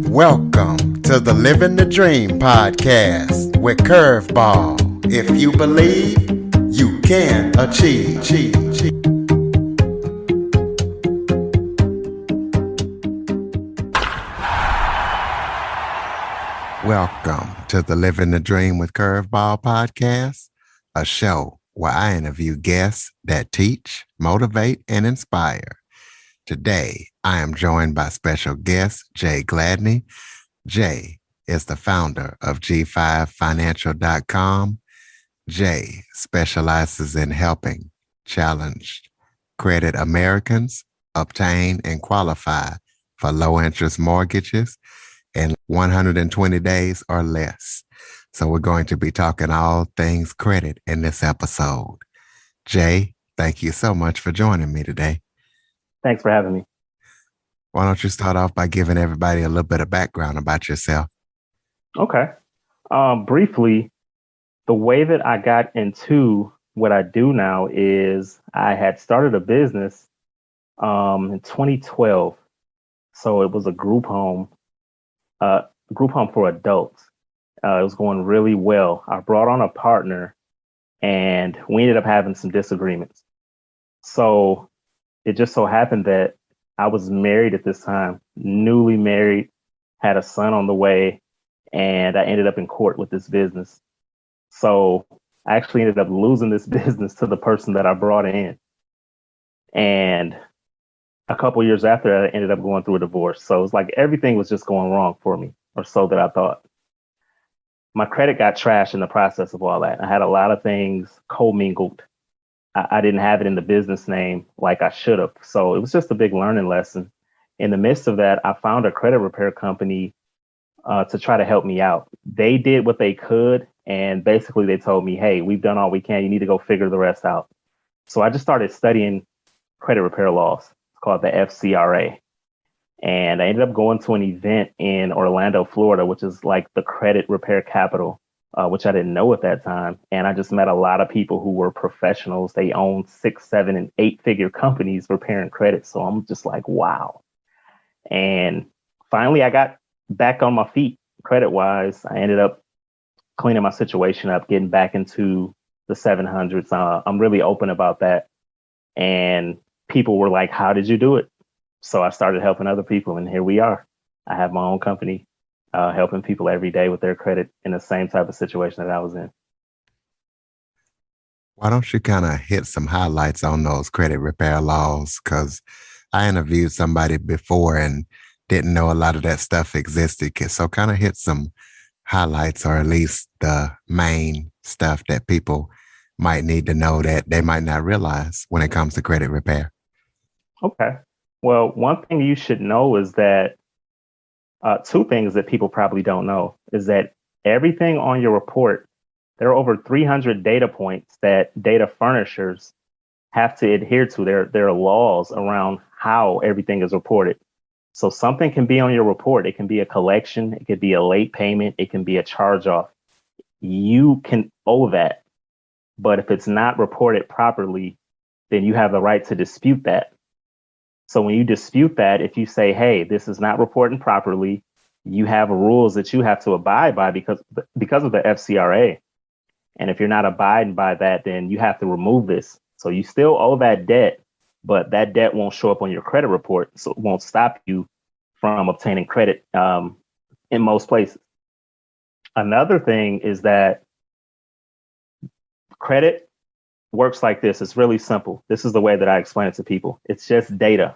Welcome to the Living the Dream podcast with Curveball. If you believe, you can achieve. Welcome to the Living the Dream with Curveball podcast, a show where I interview guests that teach, motivate, and inspire. Today, I am joined by special guest Jay Gladney. Jay is the founder of G5financial.com. Jay specializes in helping challenged credit Americans obtain and qualify for low-interest mortgages in 120 days or less. So we're going to be talking all things credit in this episode. Jay, thank you so much for joining me today. Thanks for having me. Why don't you start off by giving everybody a little bit of background about yourself? Okay. Briefly, the way that I got into what I do now is I had started a business in 2012. So it was a group home for adults. It was going really well. I brought on a partner and we ended up having some disagreements. So it just so happened that I was married at this time, newly married, had a son on the way, and I ended up in court with this business. So I actually ended up losing this business to the person that I brought in. And a couple years after that, I ended up going through a divorce. So it's like everything was just going wrong for me, or so that I thought. My credit got trashed in the process of all that. I had a lot of things commingled. I didn't have it in the business name like I should have. So it was just a big learning lesson. In the midst of that, I found a credit repair company to try to help me out. They did what they could. And basically they told me, hey, we've done all we can. You need to go figure the rest out. So I just started studying credit repair laws. It's called the FCRA. And I ended up going to an event in Orlando, Florida, which is like the credit repair capital. Which I didn't know at that time. And I just met a lot of people who were professionals. They owned 6, 7, and 8-figure companies repairing credit. So I'm just like, wow. And finally, I got back on my feet credit wise. I ended up cleaning my situation up, getting back into the 700s. I'm really open about that. And people were like, how did you do it? So I started helping other people. And here we are. I have my own company. Helping people every day with their credit in the same type of situation that I was in. Why don't you kind of hit some highlights on those credit repair laws? Because I interviewed somebody before and didn't know a lot of that stuff existed. So kind of hit some highlights, or at least the main stuff that people might need to know that they might not realize when it comes to credit repair. Okay. Well, one thing you should know is that two things that people probably don't know is that everything on your report, there are over 300 data points that data furnishers have to adhere to. There are laws around how everything is reported. So something can be on your report. It can be a collection. It could be a late payment. It can be a charge off. You can owe that. But if it's not reported properly, then you have the right to dispute that. So when you dispute that, if you say, hey, this is not reporting properly, you have rules that you have to abide by because of the FCRA. And if you're not abiding by that, then you have to remove this. So you still owe that debt, but that debt won't show up on your credit report. So it won't stop you from obtaining credit in most places. Another thing is that credit works like this. It's really simple. This is the way that I explain it to people. It's just data.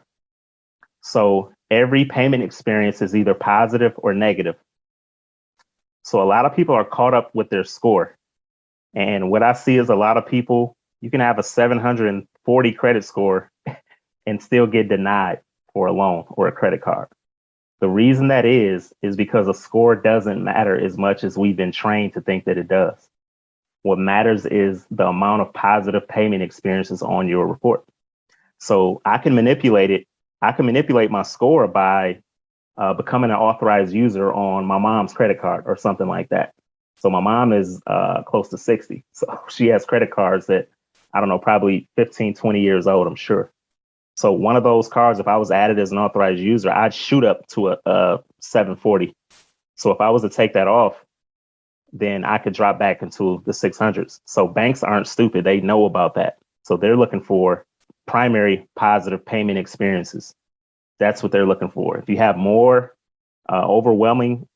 So every payment experience is either positive or negative. So a lot of people are caught up with their score. And what I see is a lot of people, you can have a 740 credit score and still get denied for a loan or a credit card. The reason that is because a score doesn't matter as much as we've been trained to think that it does. What matters is the amount of positive payment experiences on your report. So I can manipulate it. I can manipulate my score by becoming an authorized user on my mom's credit card or something like that. So my mom is close to 60. So she has credit cards that, I don't know, probably 15, 20 years old, I'm sure. So one of those cards, if I was added as an authorized user, I'd shoot up to a 740. So if I was to take that off, then I could drop back into the 600s. So banks aren't stupid. They know about that. So they're looking for primary positive payment experiences. That's what they're looking for. If you have more overwhelming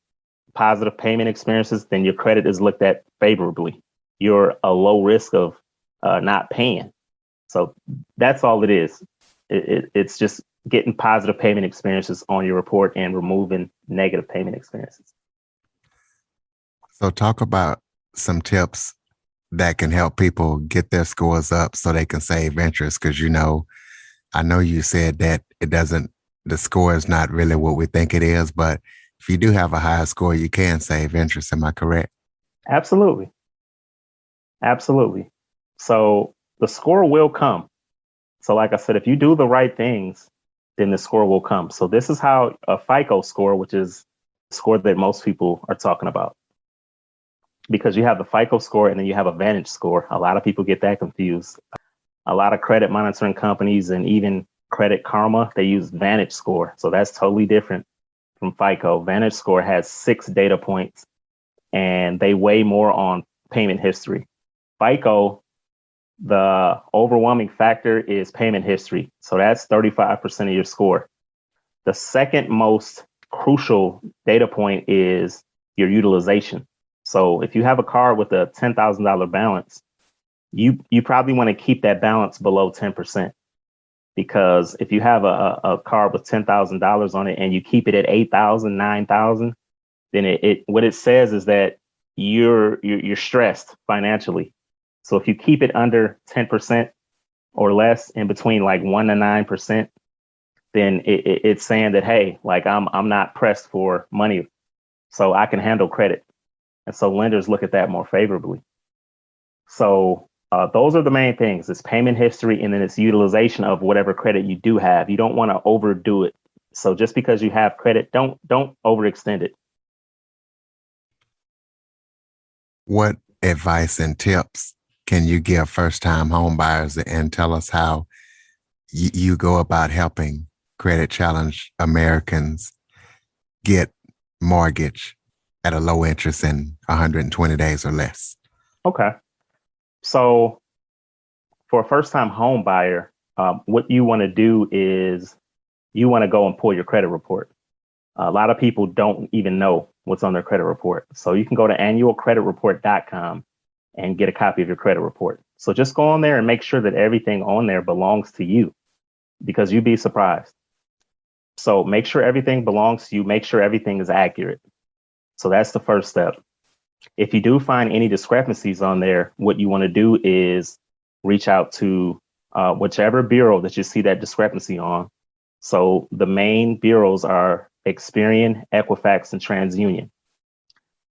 positive payment experiences, then your credit is looked at favorably. You're a low risk of not paying. So that's all it is. It's just getting positive payment experiences on your report and removing negative payment experiences. So talk about some tips that can help people get their scores up so they can save interest. Because, I know you said that the score is not really what we think it is, but if you do have a higher score, you can save interest. Am I correct? Absolutely. Absolutely. So the score will come. So like I said, if you do the right things, then the score will come. So this is how a FICO score, which is the score that most people are talking about, because you have the FICO score and then you have a Vantage score. A lot of people get that confused. A lot of credit monitoring companies and even Credit Karma, they use Vantage score. So that's totally different from FICO. Vantage score has 6 data points and they weigh more on payment history. FICO, the overwhelming factor is payment history. So that's 35% of your score. The second most crucial data point is your utilization. So if you have a card with a $10,000 balance, you probably want to keep that balance below 10%. Because if you have a card with $10,000 on it and you keep it at 8,000, 9,000, then it what it says is that you're stressed financially. So if you keep it under 10% or less, in between like 1 to 9%, then it's saying that, hey, like I'm not pressed for money, so I can handle credit. And so lenders look at that more favorably. So those are the main things. It's payment history, and then it's utilization of whatever credit you do have. You don't want to overdo it. So just because you have credit, don't overextend it. What advice and tips can you give first-time home buyers, and tell us how you go about helping credit challenged Americans get mortgage at a low interest in 120 days or less? Okay. So for a first-time home buyer, what you want to do is you want to go and pull your credit report. A lot of people don't even know what's on their credit report. So you can go to annualcreditreport.com and get a copy of your credit report. So just go on there and make sure that everything on there belongs to you, because you'd be surprised. So make sure everything belongs to you. Make sure everything is accurate. So that's the first step. If you do find any discrepancies on there, what you want to do is reach out to whichever bureau that you see that discrepancy on. So the main bureaus are Experian, Equifax, and TransUnion.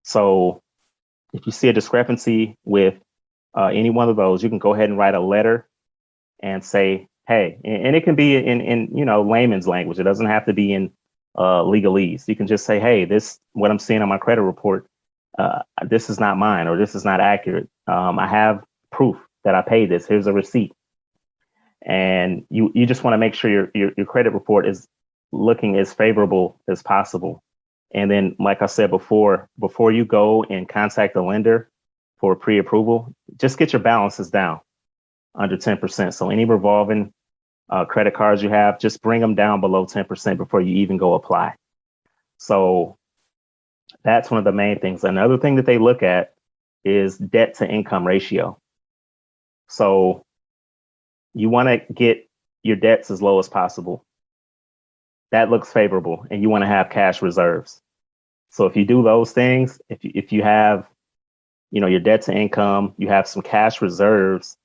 So if you see a discrepancy with any one of those, you can go ahead and write a letter and say, hey, and it can be in layman's language. It doesn't have to be in legalese. You can just say, hey, this, what I'm seeing on my credit report, this is not mine, or this is not accurate. I have proof that I paid this. Here's a receipt. And you just want to make sure your credit report is looking as favorable as possible. And then, like I said before you go and contact the lender for pre-approval, just get your balances down under 10%. So any revolving credit cards you have, just bring them down below 10% before you even go apply. So that's one of the main things. Another thing that they look at is debt to income ratio. So you want to get your debts as low as possible. That looks favorable, and you want to have cash reserves. So if you do those things, if you have, your debt to income, you have some cash reserves,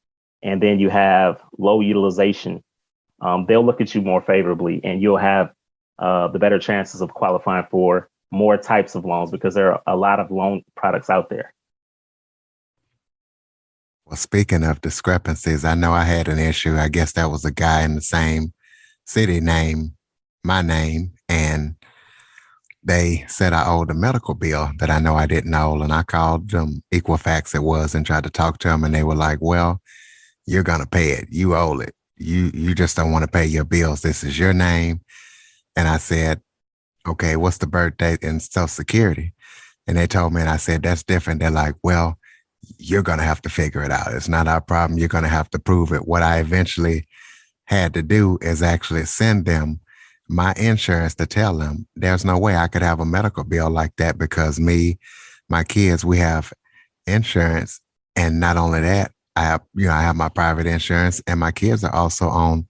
and then you have low utilization, they'll look at you more favorably, and you'll have the better chances of qualifying for more types of loans, because there are a lot of loan products out there. Well, speaking of discrepancies, I know I had an issue. I guess that was a guy in the same city named my name, and they said I owed a medical bill that I know I didn't owe, and I called them, Equifax it was, and tried to talk to them, and they were like, well, you're going to pay it. You owe it. you just don't want to pay your bills. This is your name. And I said, okay, what's the birth date and social security? And they told me, and I said, that's different. They're like, well, you're going to have to figure it out. It's not our problem. You're going to have to prove it. What I eventually had to do is actually send them my insurance to tell them there's no way I could have a medical bill like that because me, my kids, we have insurance. And not only that, I have my private insurance and my kids are also on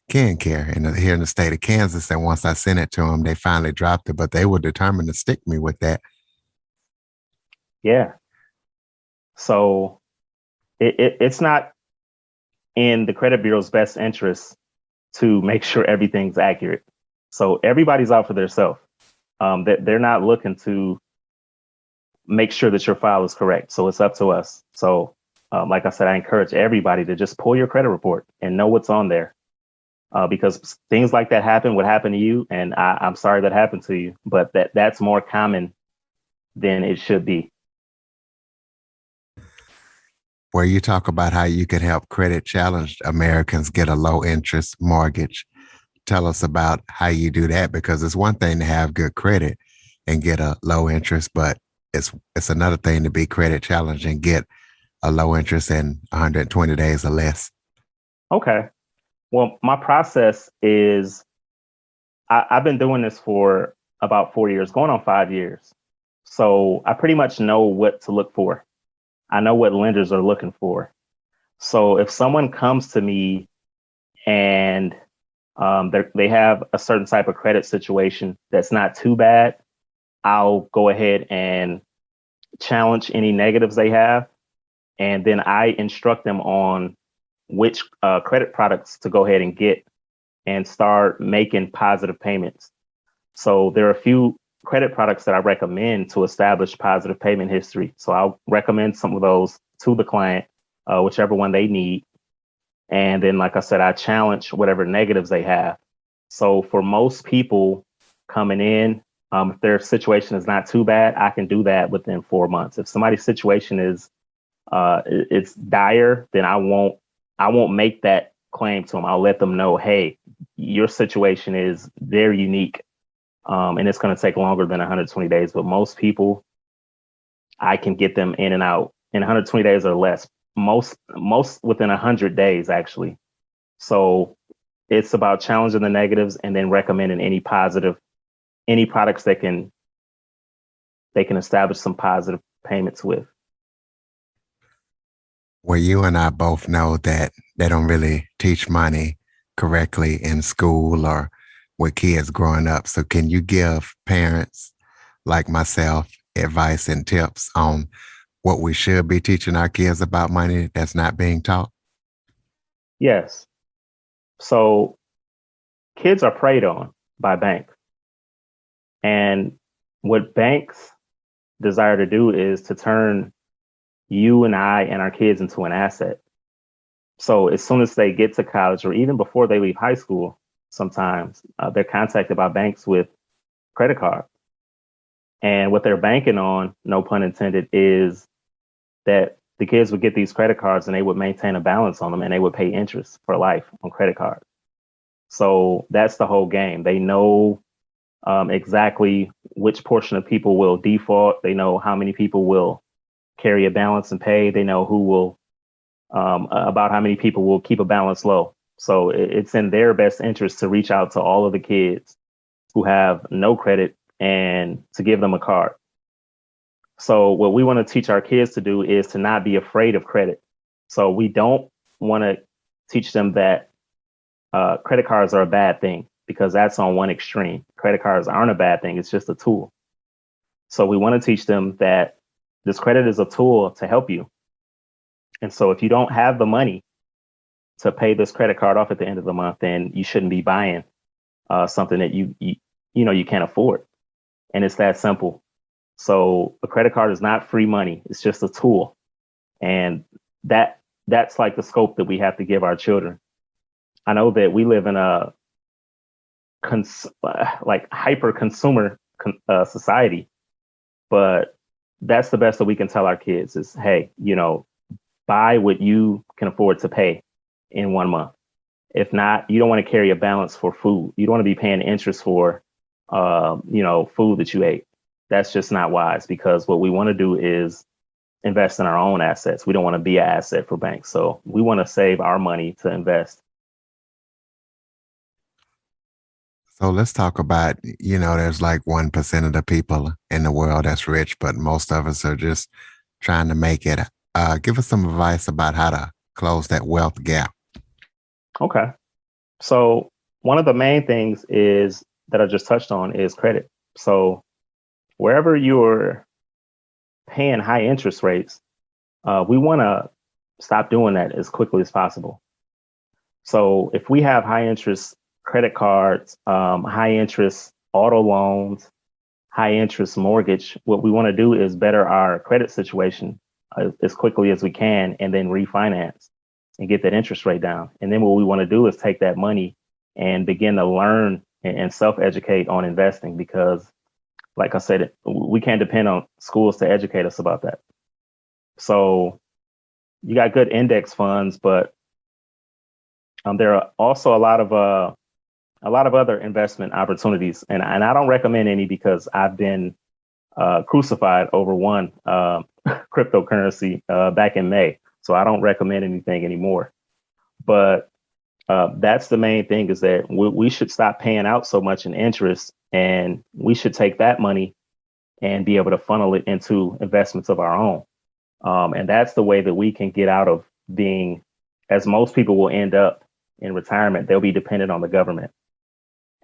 care here in the state of Kansas. And once I sent it to them, they finally dropped it, but they were determined to stick me with that. Yeah. So it's not in the credit bureau's best interest to make sure everything's accurate. So everybody's out for themselves. That they're not looking to make sure that your file is correct. So it's up to us. So, like I said, I encourage everybody to just pull your credit report and know what's on there. Because things like that happen, what happened to you, and I'm sorry that happened to you, but that's more common than it should be. Where you talk about how you could help credit challenged Americans get a low interest mortgage. Tell us about how you do that, because it's one thing to have good credit and get a low interest, but it's another thing to be credit challenged and get a low interest in 120 days or less. Okay. Well, my process is I've been doing this for about 4 years, going on 5 years. So I pretty much know what to look for. I know what lenders are looking for. So if someone comes to me and they have a certain type of credit situation that's not too bad, I'll go ahead and challenge any negatives they have. And then I instruct them on which credit products to go ahead and get and start making positive payments. So there are a few credit products that I recommend to establish positive payment history. So I'll recommend some of those to the client, whichever one they need. And then, like I said, I challenge whatever negatives they have. So for most people coming in, if their situation is not too bad, I can do that within 4 months. If somebody's situation is it's dire, then I won't make that claim to them. I'll let them know, hey, your situation is very unique, and it's going to take longer than 120 days. But most people, I can get them in and out in 120 days or less. Most within 100 days, actually. So it's about challenging the negatives and then recommending any products that they can establish some positive payments with. Well, you and I both know that they don't really teach money correctly in school or with kids growing up. So can you give parents like myself advice and tips on what we should be teaching our kids about money that's not being taught? Yes. So kids are preyed on by banks. And what banks desire to do is to turn you and I and our kids into an asset. So as soon as they get to college or even before they leave high school, sometimes they're contacted by banks with credit cards. And what they're banking on, no pun intended, is that the kids would get these credit cards and they would maintain a balance on them and they would pay interest for life on credit cards. So that's the whole game. They know exactly which portion of people will default. They know how many people will carry a balance and pay. They know who will, about how many people will keep a balance low. So it's in their best interest to reach out to all of the kids who have no credit and to give them a card. So what we want to teach our kids to do is to not be afraid of credit. So we don't want to teach them that credit cards are a bad thing, because that's on one extreme. Credit cards aren't a bad thing. It's just a tool. So we want to teach them that this credit is a tool to help you. And so if you don't have the money to pay this credit card off at the end of the month, then you shouldn't be buying something that you can't afford. And it's that simple. So a credit card is not free money. It's just a tool. And that's like the scope that we have to give our children. I know that we live in a hyper consumer society, but that's the best that we can tell our kids is, hey, buy what you can afford to pay in 1 month. If not, you don't want to carry a balance for food. You don't want to be paying interest for, food that you ate. That's just not wise because what we want to do is invest in our own assets. We don't want to be an asset for banks. So we want to save our money to invest. So let's talk about, there's like 1% of the people in the world that's rich, but most of us are just trying to make it. Give us some advice about how to close that wealth gap. Okay. So one of the main things is that I just touched on is credit. So wherever you're paying high interest rates, we want to stop doing that as quickly as possible. So if we have high interest credit cards, high interest auto loans, high interest mortgage, what we want to do is better our credit situation as quickly as we can and then refinance and get that interest rate down. And then what we want to do is take that money and begin to learn and self-educate on investing because, like I said, we can't depend on schools to educate us about that. So you got good index funds, but there are also a lot of other investment opportunities, and I don't recommend any because I've been crucified over one cryptocurrency back in May, so I don't recommend anything anymore. But that's the main thing is that we should stop paying out so much in interest, and we should take that money and be able to funnel it into investments of our own. And that's the way that we can get out of being, as most people will end up in retirement, they'll be dependent on the government.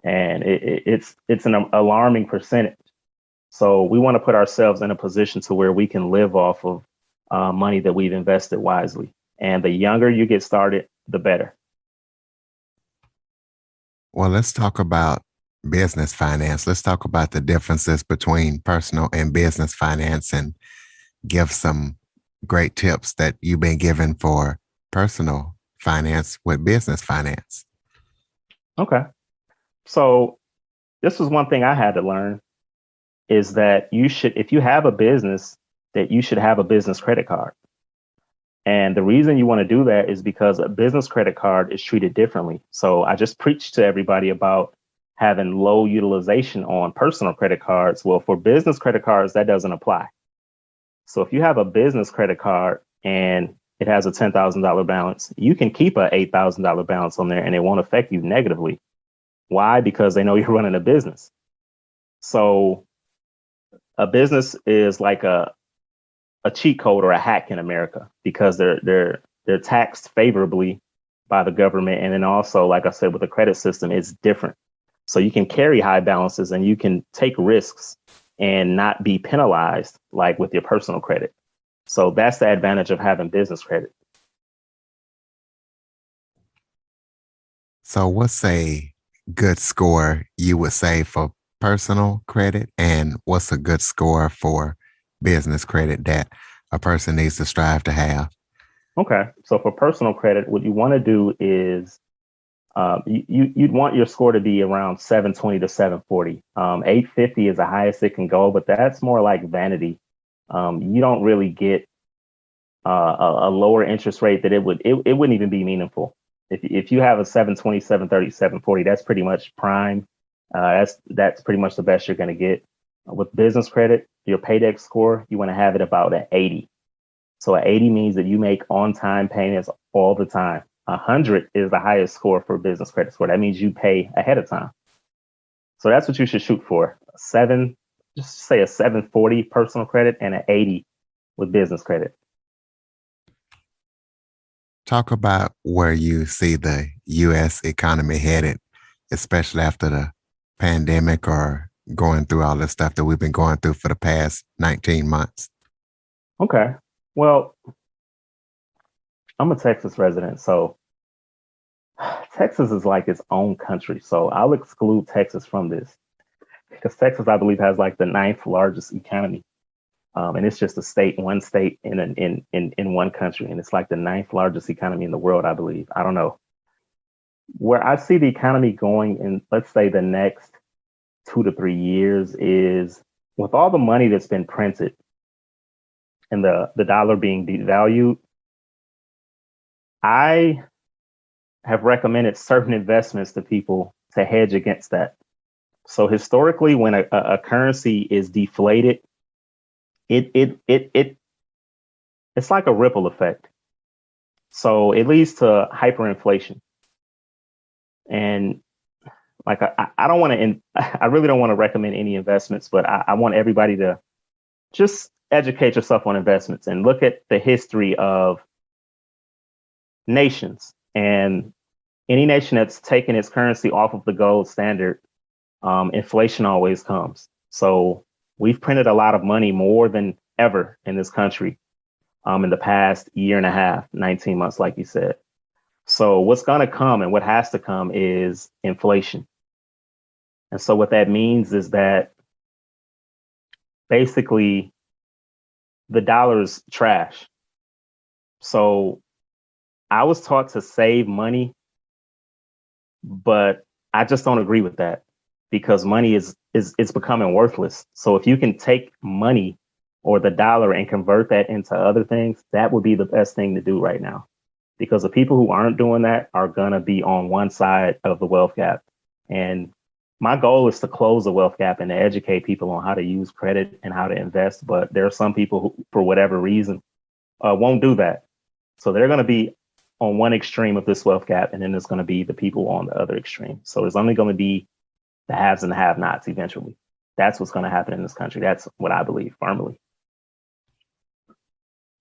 And it's an alarming percentage. So we want to put ourselves in a position to where we can live off of money that we've invested wisely. And the younger you get started, the better. Well, let's talk about business finance. Let's talk about the differences between personal and business finance and give some great tips that you've been given for personal finance with business finance. Okay. So this was one thing I had to learn is that you should, if you have a business, that you should have a business credit card. And the reason you want to do that is because a business credit card is treated differently. So I just preached to everybody about having low utilization on personal credit cards. Well, for business credit cards, that doesn't apply. So if you have a business credit card and it has a $10,000 balance, you can keep a $8,000 balance on there and it won't affect you negatively. Why? Because they know you're running a business. So a business is like a cheat code or a hack in America because they're taxed favorably by the government. And then also, like I said, with the credit system, it's different. So you can carry high balances and you can take risks and not be penalized like with your personal credit. So that's the advantage of having business credit. So what's a good score you would say for personal credit and what's a good score for business credit that a person needs to strive to have? Okay. So for personal credit, what you want to do is you'd want your score to be around 720 to 740. 850 is the highest it can go, but that's more like vanity. You don't really get a lower interest rate that it wouldn't even be meaningful. If you have a 720, 730, 740, that's pretty much prime. That's pretty much the best you're going to get. With business credit, your paydex score, you want to have it about an 80. So an 80 means that you make on-time payments all the time. 100 is the highest score for business credit score. That means you pay ahead of time. So that's what you should shoot for. Just say a 740 personal credit and an 80 with business credit. Talk about where you see the U.S. economy headed, especially after the pandemic or going through all the stuff that we've been going through for the past 19 months. Okay. Well, I'm a Texas resident, so Texas is like its own country. So I'll exclude Texas from this because Texas, I believe, has like the ninth largest economy. And it's just one state in one country. And it's like the ninth largest economy in the world, I believe. I don't know. Where I see the economy going in, let's say, the next 2 to 3 years is with all the money that's been printed and the dollar being devalued, I have recommended certain investments to people to hedge against that. So historically, when a currency is deflated, it it's like a ripple effect. So it leads to hyperinflation. And like I don't want to, I really don't want to recommend any investments, but I want everybody to just educate yourself on investments and look at the history of nations. And any nation that's taken its currency off of the gold standard, inflation always comes. So we've printed a lot of money, more than ever in this country, in the past year and a half, 19 months, like you said. So what's going to come and what has to come is inflation. And so what that means is that basically the dollar is trash. So I was taught to save money, but I just don't agree with that because money is it's becoming worthless. So if you can take money or the dollar and convert that into other things, that would be the best thing to do right now. Because the people who aren't doing that are gonna be on one side of the wealth gap. And my goal is to close the wealth gap and to educate people on how to use credit and how to invest. But there are some people who, for whatever reason, won't do that. So they're going to be on one extreme of this wealth gap, and then there's going to be the people on the other extreme. So there's only going to be the haves and the have-nots eventually. That's what's going to happen in this country. That's what I believe firmly.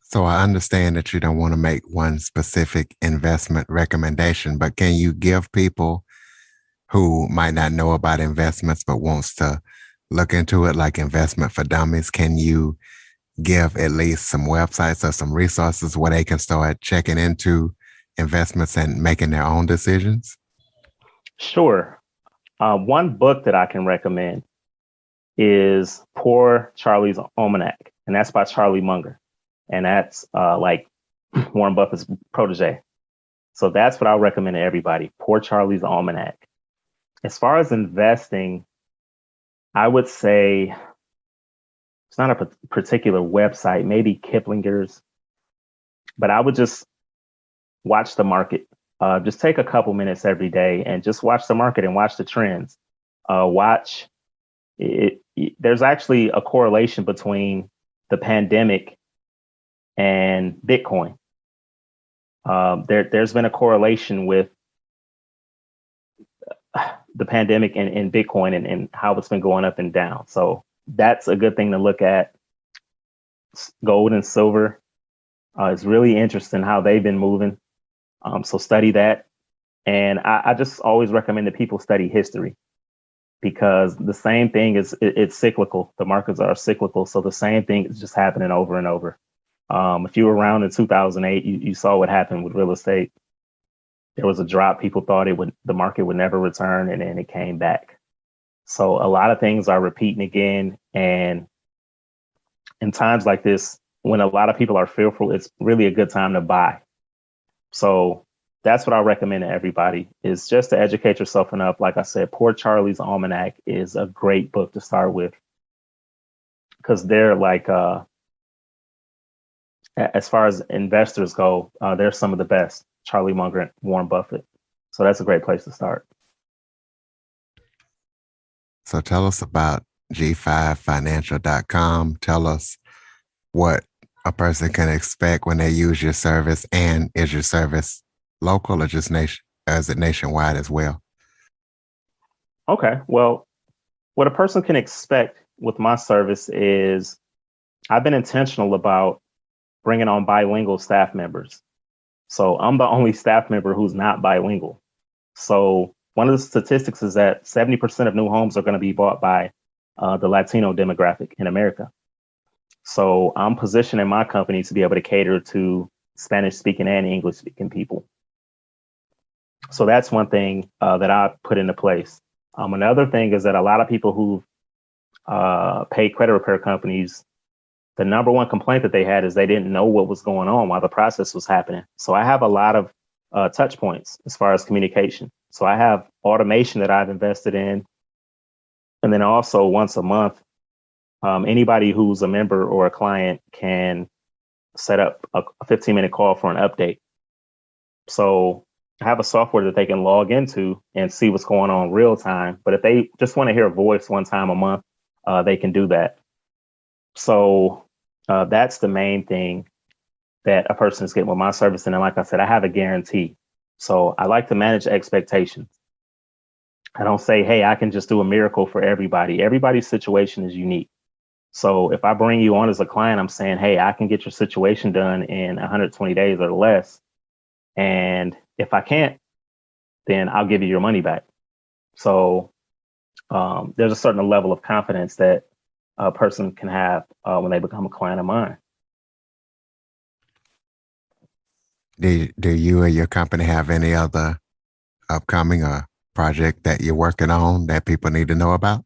So I understand that you don't want to make one specific investment recommendation, but can you give people who might not know about investments but wants to look into it, like Investment for Dummies, can you give at least some websites or some resources where they can start checking into investments and making their own decisions? Sure. One book that I can recommend is Poor Charlie's Almanac, and that's by Charlie Munger. And that's like Warren Buffett's protege. So that's what I'll recommend to everybody. Poor Charlie's Almanac. As far as investing, I would say it's not a particular website, maybe Kiplinger's, but I would just watch the market. Just take a couple minutes every day and just watch the market and watch the trends. Watch it. There's actually a correlation between the pandemic and Bitcoin. There's been a correlation with the pandemic and Bitcoin and how it's been going up and down. So that's a good thing to look at. Gold and silver. It's really interesting how they've been moving. So study that. And I just always recommend that people study history because the same thing is it's cyclical. The markets are cyclical. So the same thing is just happening over and over. If you were around in 2008, you saw what happened with real estate. There was a drop. People thought the market would never return, and then it came back. So a lot of things are repeating again. And in times like this, when a lot of people are fearful, it's really a good time to buy. So that's what I recommend to everybody is just to educate yourself enough. Like I said, Poor Charlie's Almanac is a great book to start with because they're like, as far as investors go, they're some of the best. Charlie Munger and Warren Buffett. So that's a great place to start. So tell us about g5financial.com. Tell us what a person can expect when they use your service, and is your service local or just is it nationwide as well? Okay. Well, what a person can expect with my service is I've been intentional about bringing on bilingual staff members. So I'm the only staff member who's not bilingual. So one of the statistics is that 70% of new homes are going to be bought by the Latino demographic in America. So I'm positioning my company to be able to cater to Spanish speaking and English speaking people. So that's one thing that I put into place. Another thing is that a lot of people who pay credit repair companies, the number one complaint that they had is they didn't know what was going on while the process was happening. So I have a lot of touch points as far as communication. So I have automation that I've invested in. And then also once a month, anybody who's a member or a client can set up a 15-minute call for an update. So I have a software that they can log into and see what's going on real time. But if they just want to hear a voice one time a month, they can do that. So that's the main thing that a person is getting with my service. And then, like I said, I have a guarantee. So I like to manage expectations. I don't say, hey, I can just do a miracle for everybody. Everybody's situation is unique. So if I bring you on as a client, I'm saying, hey, I can get your situation done in 120 days or less. And if I can't, then I'll give you your money back. So there's a certain level of confidence that a person can have when they become a client of mine. Do you or your company have any other upcoming project that you're working on that people need to know about?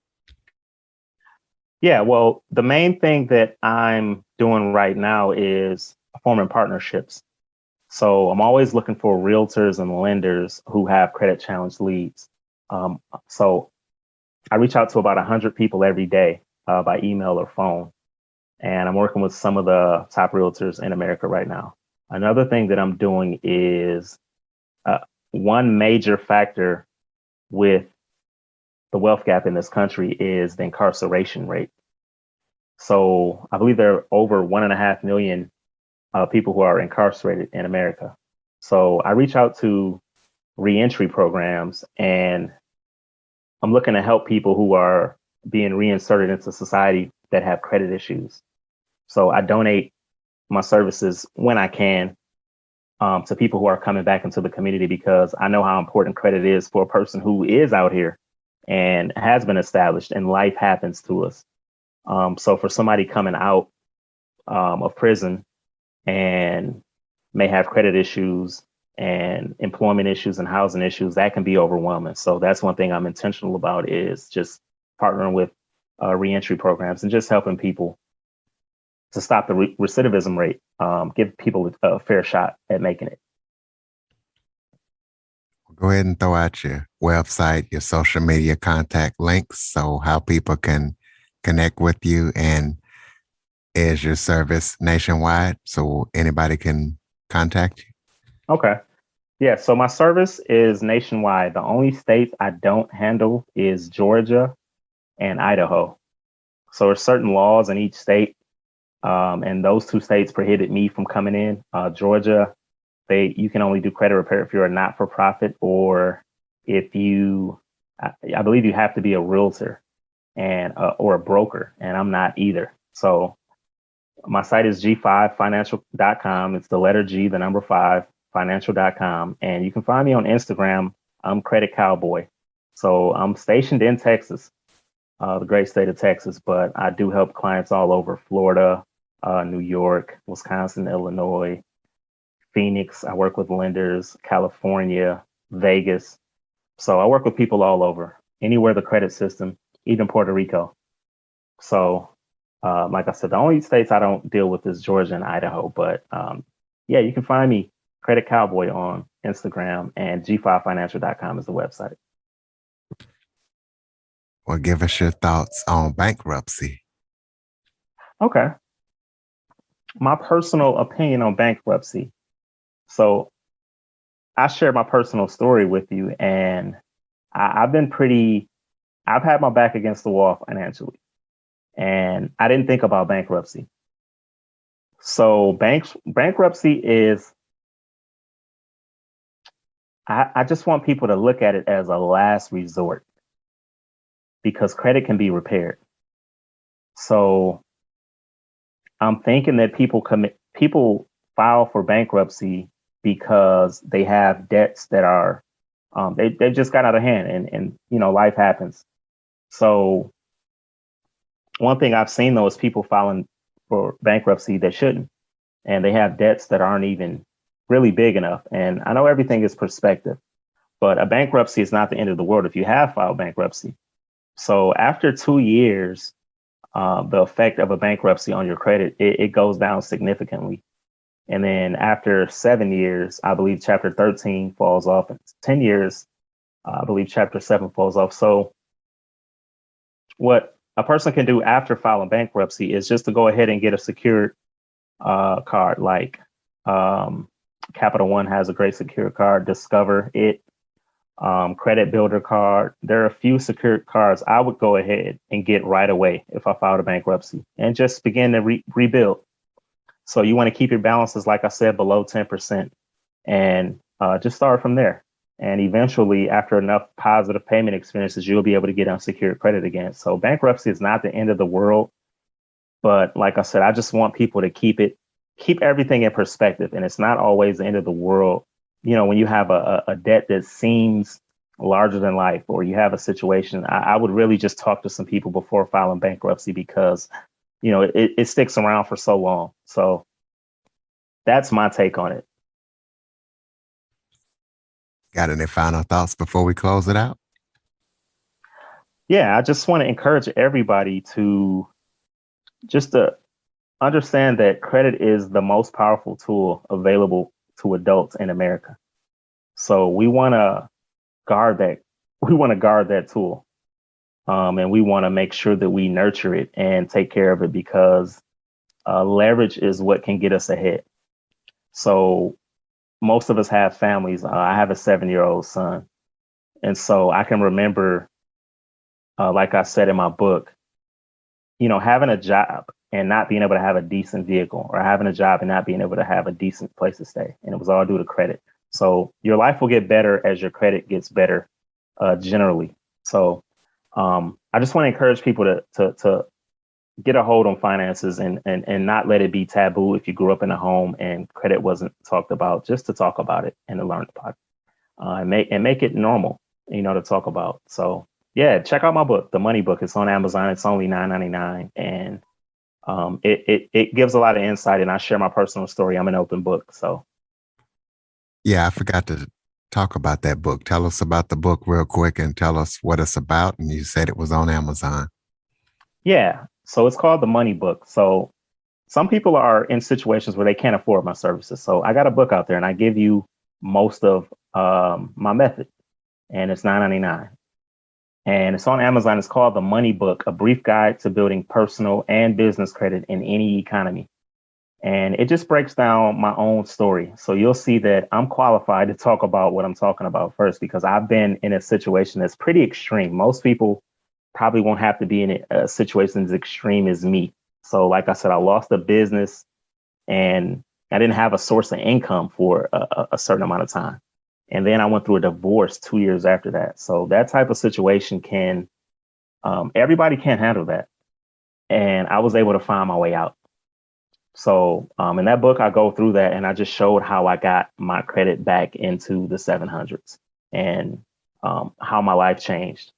Yeah, well, the main thing that I'm doing right now is forming partnerships. So I'm always looking for realtors and lenders who have credit challenge leads. So I reach out to about 100 people every day by email or phone. And I'm working with some of the top realtors in America right now. Another thing that I'm doing is uh, one major factor with the wealth gap in this country is the incarceration rate. So I believe there are over 1.5 million people who are incarcerated in America. So I reach out to reentry programs and I'm looking to help people who are being reinserted into society that have credit issues. So I donate my services when I can to people who are coming back into the community because I know how important credit is for a person who is out here and has been established and life happens to us. So for somebody coming out of prison and may have credit issues and employment issues and housing issues, that can be overwhelming. So that's one thing I'm intentional about is just partnering with reentry programs and just helping people to stop the recidivism rate, give people a fair shot at making it. Go ahead and throw out your website, your social media contact links, so how people can connect with you, and is your service nationwide so anybody can contact you? Okay. Yeah. So my service is nationwide. The only states I don't handle is Georgia and Idaho. So there's certain laws in each state, and those two states prohibit me from coming in. Georgia, you can only do credit repair if you're a not for profit or if you, I believe you have to be a realtor and or a broker, and I'm not either. So my site is g5financial.com. It's the letter G, the number 5, financial.com. And you can find me on Instagram. I'm Credit Cowboy. So I'm stationed in Texas, the great state of Texas, but I do help clients all over Florida, New York, Wisconsin, Illinois, Phoenix. I work with lenders, California, Vegas. So I work with people all over, anywhere the credit system, even Puerto Rico. So like I said, the only states I don't deal with is Georgia and Idaho. But yeah, you can find me Credit Cowboy on Instagram and g5financial.com is the website. Well, give us your thoughts on bankruptcy. Okay. My personal opinion on bankruptcy. So I share my personal story with you, and I've been I've had my back against the wall financially, and I didn't think about bankruptcy. So bankruptcy is I just want people to look at it as a last resort because credit can be repaired. So I'm thinking that people file for bankruptcy because they have debts that are they just got out of hand and life happens. So one thing I've seen though is people filing for bankruptcy that shouldn't, and they have debts that aren't even really big enough. And I know everything is perspective, but a bankruptcy is not the end of the world if you have filed bankruptcy. So after 2 years, the effect of a bankruptcy on your credit, it goes down significantly. And then after 7 years, I believe chapter 13 falls off. And 10 years, I believe chapter 7 falls off. So what a person can do after filing bankruptcy is just to go ahead and get a secured card like Capital One has a great secured card. Discover it. Credit Builder card. There are a few secured cards I would go ahead and get right away if I filed a bankruptcy and just begin to rebuild. So you want to keep your balances, like I said, below 10% and just start from there. And eventually, after enough positive payment experiences, you'll be able to get unsecured credit again. So bankruptcy is not the end of the world. But like I said, I just want people to keep everything in perspective. And it's not always the end of the world. You know, when you have a debt that seems larger than life, or you have a situation, I would really just talk to some people before filing bankruptcy because, you know, it sticks around for so long. So that's my take on it. Got any final thoughts before we close it out? Yeah, I just want to encourage everybody to just to understand that credit is the most powerful tool available to adults in America. So we want to guard that. We want to guard that tool. And we want to make sure that we nurture it and take care of it because leverage is what can get us ahead. So most of us have families. I have a 7-year-old son. And so I can remember, like I said in my book, you know, having a job and not being able to have a decent vehicle, or having a job and not being able to have a decent place to stay. And it was all due to credit. So your life will get better as your credit gets better, generally. So I just want to encourage people to get a hold on finances and not let it be taboo if you grew up in a home and credit wasn't talked about, just to talk about it and to learn about it, and make it normal, you know, to talk about. So yeah, check out my book, The Money Book. It's on Amazon. It's only $9.99, and it gives a lot of insight, and I share my personal story. I'm an open book. So yeah, I forgot to talk about that book. Tell us about the book real quick and tell us what it's about. And you said it was on Amazon. Yeah. So it's called The Money Book. So some people are in situations where they can't afford my services. So I got a book out there and I give you most of my method, and it's $9.99. And it's on Amazon. It's called The Money Book, A Brief Guide to Building Personal and Business Credit in Any Economy. And it just breaks down my own story. So you'll see that I'm qualified to talk about what I'm talking about first, because I've been in a situation that's pretty extreme. Most people probably won't have to be in a situation as extreme as me. So like I said, I lost a business and I didn't have a source of income for a certain amount of time. And then I went through a divorce 2 years after that. So that type of situation everybody can't handle that. And I was able to find my way out. So in that book, I go through that and I just showed how I got my credit back into the 700s and how my life changed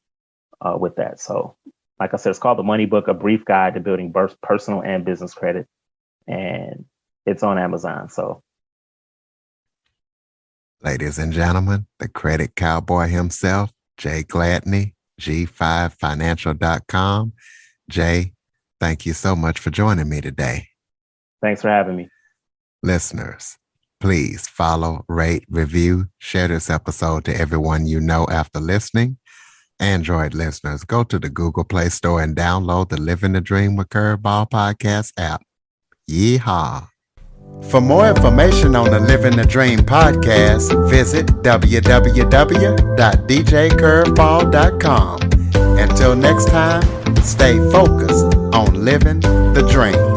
with that. So like I said, it's called The Money Book, A Brief Guide to Building Personal and Business Credit. And it's on Amazon. So Ladies and gentlemen, the credit cowboy himself, Jay Gladney, G5financial.com. Jay, thank you so much for joining me today. Thanks for having me. Listeners, please follow, rate, review, share this episode to everyone you know after listening. Android listeners, go to the Google Play Store and download the Living the Dream with Curveball podcast app. Yeehaw. For more information on the Living the Dream podcast, visit www.djcurveball.com. Until next time, stay focused on living the dream.